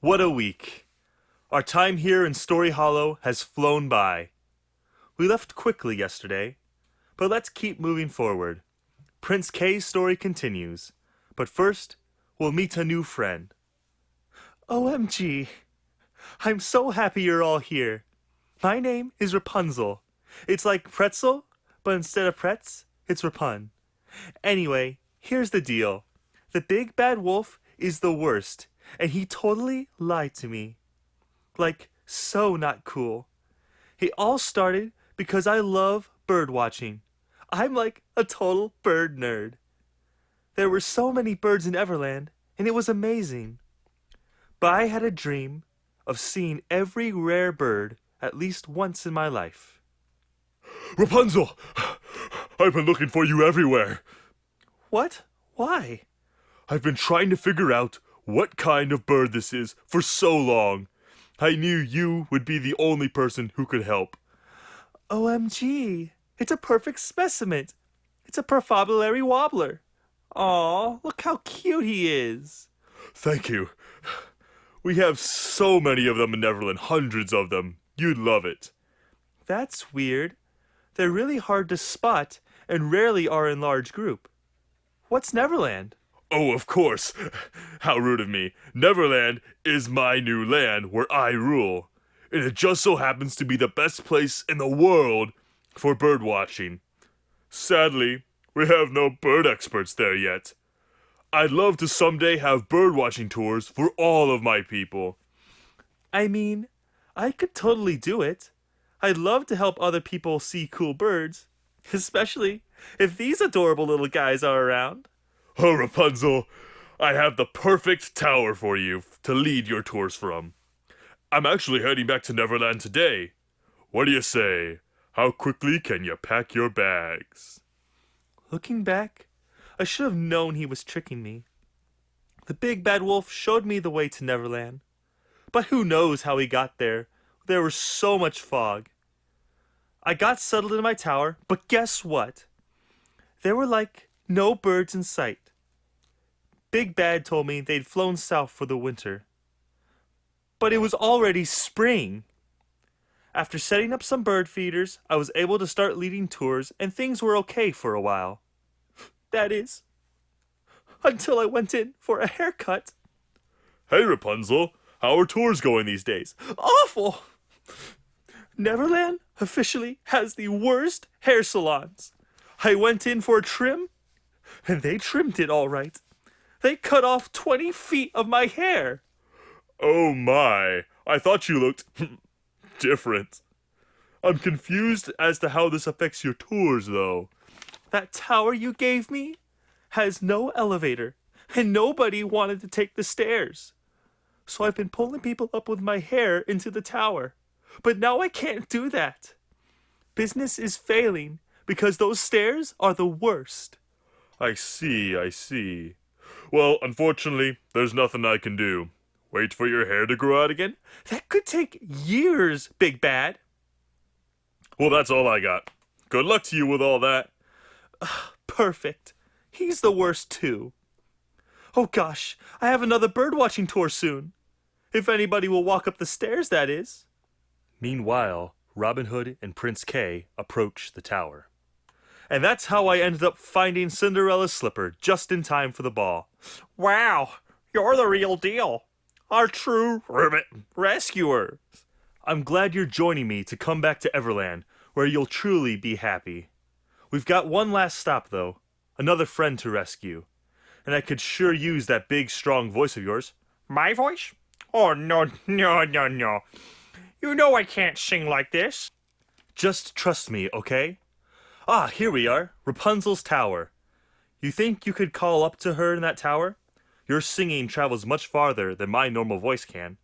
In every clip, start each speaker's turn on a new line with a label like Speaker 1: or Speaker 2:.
Speaker 1: What a week! Our time here in Story Hollow has flown by. We left quickly yesterday, but let's keep moving forward. Prince K's story continues, but first, we'll meet a new friend. OMG! I'm so happy you're all here. My name is Rapunzel. It's like pretzel, but instead of pretz, it's Rapun. Anyway, here's the deal. The big bad wolf is the worst, and he totally lied to me. Like, so not cool. It all started because I love bird watching. I'm like a total bird nerd. There were so many birds in Everland, and it was amazing. But I had a dream of seeing every rare bird at least once in my life.
Speaker 2: Rapunzel! I've been looking for you everywhere.
Speaker 1: What? Why?
Speaker 2: I've been trying to figure out what kind of bird this is for so long. I knew you would be the only person who could help.
Speaker 1: OMG! It's a perfect specimen. It's a parfabulary warbler. Aw, look how cute he is.
Speaker 2: Thank you. We have so many of them in Neverland, hundreds of them. You'd love it.
Speaker 1: That's weird. They're really hard to spot and rarely are in large group. What's Neverland?
Speaker 2: Oh, of course. How rude of me. Neverland is my new land where I rule. And it just so happens to be the best place in the world for bird watching. Sadly, we have no bird experts there yet. I'd love to someday have bird watching tours for all of my people.
Speaker 1: I mean, I could totally do it. I'd love to help other people see cool birds, especially if these adorable little guys are around.
Speaker 2: Oh, Rapunzel, I have the perfect tower for you to lead your tours from. I'm actually heading back to Neverland today. What do you say? How quickly can you pack your bags?
Speaker 1: Looking back, I should have known he was tricking me. The big bad wolf showed me the way to Neverland. But who knows how he got there? There was so much fog. I got settled in my tower, but guess what? There were like no birds in sight. Big Bad told me they'd flown south for the winter. But it was already spring. After setting up some bird feeders, I was able to start leading tours and things were okay for a while. That is, until I went in for a haircut.
Speaker 2: Hey, Rapunzel, how are tours going these days?
Speaker 1: Awful! Neverland officially has the worst hair salons. I went in for a trim, and they trimmed it all right. They cut off 20 feet of my hair.
Speaker 2: Oh my, I thought you looked different. I'm confused as to how this affects your tours, though.
Speaker 1: That tower you gave me has no elevator, and nobody wanted to take the stairs. So I've been pulling people up with my hair into the tower. But now I can't do that. Business is failing because those stairs are the worst.
Speaker 2: I see. Well, unfortunately, there's nothing I can do. Wait for your hair to grow out again?
Speaker 1: That could take years, Big Bad.
Speaker 2: Well, that's all I got. Good luck to you with all that.
Speaker 1: Perfect. He's the worst too. Oh gosh, I have another birdwatching tour soon. If anybody will walk up the stairs, that is. Meanwhile, Robin Hood and Prince K approach the tower. And that's how I ended up finding Cinderella's slipper just in time for the ball. Wow, you're the real deal. Our true ribbit rescuer. I'm glad you're joining me to come back to Everland, where you'll truly be happy. We've got one last stop, though. Another friend to rescue. And I could sure use that big, strong voice of yours. My voice? Oh, no. You know I can't sing like this. Just trust me, okay? Ah, here we are. Rapunzel's tower. You think you could call up to her in that tower? Your singing travels much farther than my normal voice can.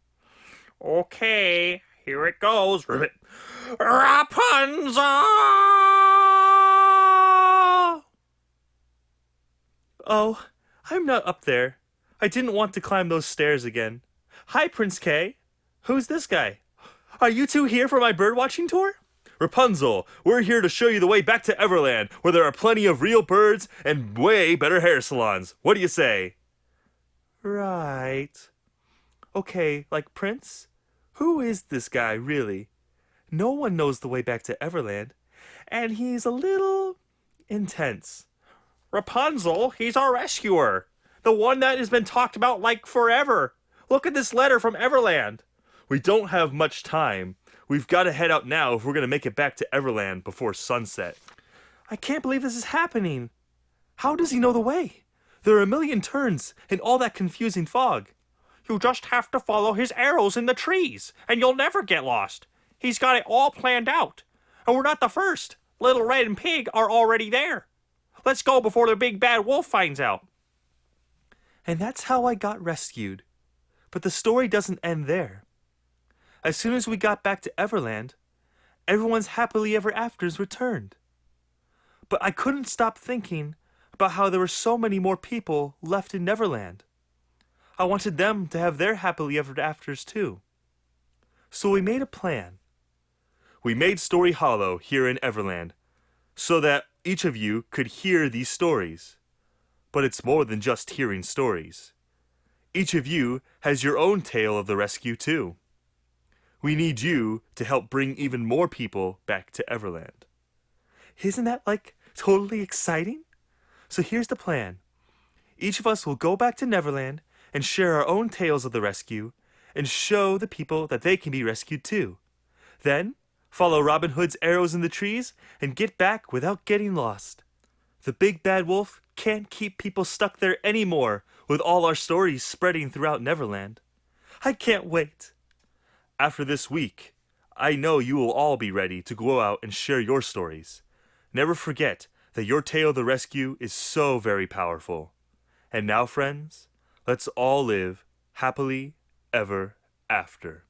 Speaker 1: Okay, here it goes. Rapunzel! Oh, I'm not up there. I didn't want to climb those stairs again. Hi, Prince K. Who's this guy? Are you two here for my birdwatching tour? Rapunzel, we're here to show you the way back to Everland, where there are plenty of real birds and way better hair salons. What do you say? Right. Okay, like Prince? Who is this guy, really? No one knows the way back to Everland, and he's a little intense. Rapunzel, he's our rescuer. The one that has been talked about like forever. Look at this letter from Everland.
Speaker 2: We don't have much time. We've got to head out now if we're going to make it back to Everland before sunset.
Speaker 1: I can't believe this is happening. How does he know the way? There are a million turns and all that confusing fog. You just have to follow his arrows in the trees, and you'll never get lost. He's got it all planned out. And we're not the first. Little Red and Pig are already there. Let's go before the big bad wolf finds out. And that's how I got rescued. But the story doesn't end there. As soon as we got back to Everland, everyone's happily ever afters returned. But I couldn't stop thinking about how there were so many more people left in Neverland. I wanted them to have their happily ever afters too. So we made a plan.
Speaker 2: We made Story Hollow here in Everland so that each of you could hear these stories. But it's more than just hearing stories. Each of you has your own tale of the rescue too. We need you to help bring even more people back to Everland.
Speaker 1: Isn't that totally exciting? So here's the plan. Each of us will go back to Neverland and share our own tales of the rescue and show the people that they can be rescued too. Then, follow Robin Hood's arrows in the trees and get back without getting lost. The big bad wolf can't keep people stuck there anymore with all our stories spreading throughout Neverland. I can't wait.
Speaker 2: After this week, I know you will all be ready to go out and share your stories. Never forget that your tale of the rescue is so very powerful. And now, friends, let's all live happily ever after.